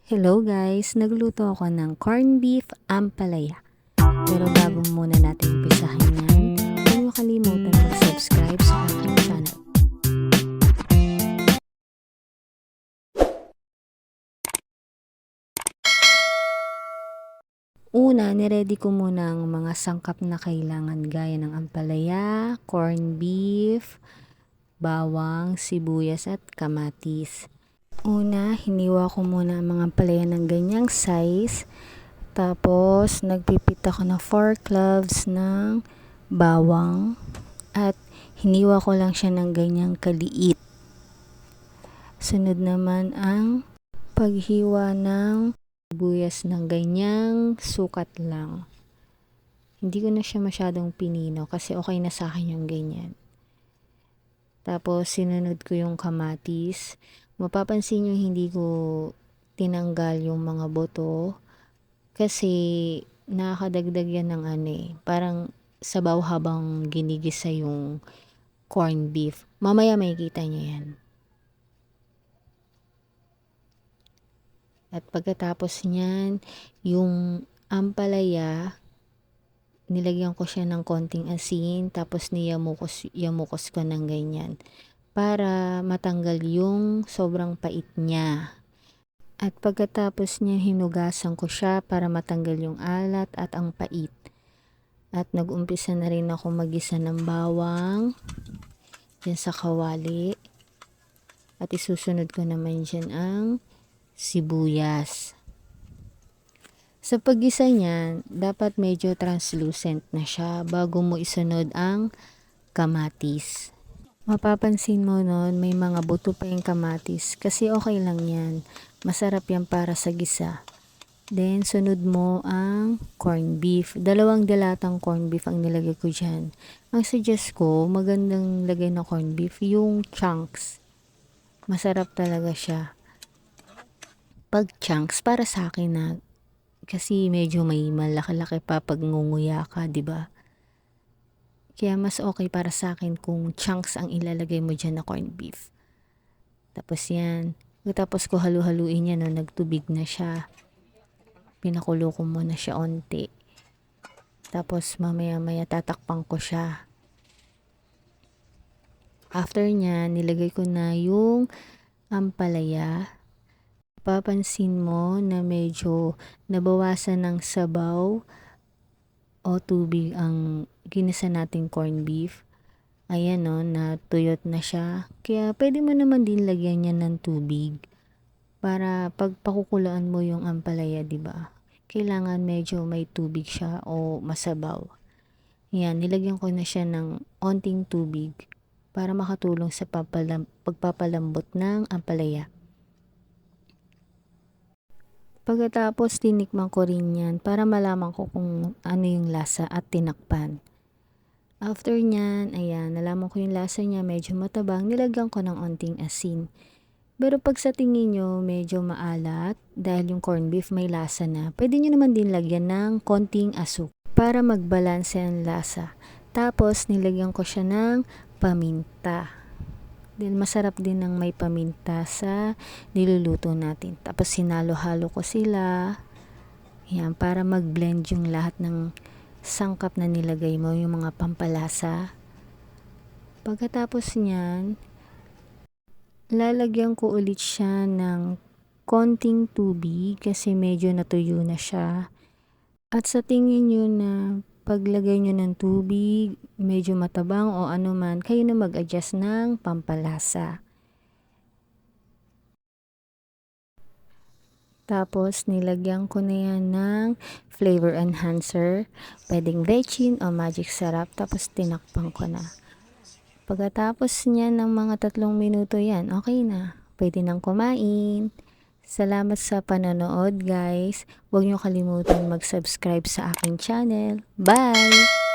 Hello guys! Nagluto ako ng corned beef ampalaya. Pero bago muna natin umpisahan yan, huwag niyo kalimutan mag-subscribe sa aking channel. Una, niready ko muna ang mga sangkap na kailangan gaya ng ampalaya, corned beef, bawang, sibuyas at kamatis. Una, hiniwa ko muna ang mga ampalaya ng ganyang size. Tapos, nagpipit ako ng 4 cloves ng bawang at hiniwa ko lang siya ng ganyang kaliit. Sunod naman ang paghiwa ng sibuyas ng ganyang sukat lang. Hindi ko na siya masyadong pinino kasi okay na sa akin yung ganyan. Tapos, sinunod ko yung kamatis. Mapapansin nyo hindi ko tinanggal yung mga boto kasi nakakadagdag yan ng parang sabaw habang ginigisa yung corned beef. Mamaya makikita nyo yan. At pagkatapos niyan, yung ampalaya, nilagyan ko siya ng konting asin, tapos yamukos ko ng ganyan para matanggal yung sobrang pait niya. At pagkatapos niya, hinugasan ko siya para matanggal yung alat at ang pait. At nag-umpisa na rin ako magisa ng bawang dyan sa kawali. At isusunod ko naman dyan ang sibuyas. Sa paggisa niyan, dapat medyo translucent na siya bago mo isunod ang kamatis. Mapapansin mo nun, may mga buto pa yung kamatis kasi okay lang yan. Masarap yan para sa gisa. Then, sunod mo ang corned beef. 2 dilatang corned beef ang nilagay ko dyan. Ang suggest ko, magandang lagay na corned beef, yung chunks. Masarap talaga siya. Pag chunks, para sa akin na, kasi medyo may malaki-laki pa pag ngunguya ka, di ba? Kaya mas okay para sa akin kung chunks ang ilalagay mo dyan na corned beef. Tapos yan. Tapos ko halu-haluin yan, no, nagtubig na siya. Pinakulo ko muna siya onti. Tapos mamaya-maya tatakpan ko siya. After niya, nilagay ko na yung ampalaya. Papansin mo na medyo nabawasan ng sabaw o tubig ang ginisa nating corned beef. Ayan, no, natuyot na siya. Kaya pwede mo naman din lagyan niya ng tubig para pag pakukulaan mo yung ampalaya, di ba? Kailangan medyo may tubig siya o masabaw. Yan, nilagyan ko na siya ng onting tubig para makatulong sa pagpapalambot ng ampalaya. Pagkatapos, tinikman ko rin yan para malaman ko kung ano yung lasa at tinakpan. After nyan, ayan, nalaman ko yung lasa niya, medyo matabang, nilagyan ko ng onting asin. Pero pag sa tingin nyo medyo maalat, dahil yung corned beef may lasa na, pwede nyo naman din lagyan ng konting asukal para magbalanse ang lasa. Tapos, nilagyan ko siya ng paminta. Then, masarap din ng may paminta sa niluluto natin. Tapos, sinalo-halo ko sila. Yan, para mag-blend yung lahat ng sangkap na nilagay mo, yung mga pampalasa. Pagkatapos niyan, lalagyan ko ulit siya ng konting tubig kasi medyo natuyo na siya. At sa tingin nyo na paglagay nyo ng tubig, medyo matabang o ano man, kayo na mag-adjust ng pampalasa. Tapos, nilagyan ko na yan ng flavor enhancer. Pwedeng Vichin o Magic Sarap. Tapos, tinakpan ko na. Pagkatapos niya ng mga 3 minuto yan, okay na. Pwede nang kumain. Salamat sa panonood guys. Huwag niyo kalimutan mag-subscribe sa aking channel. Bye!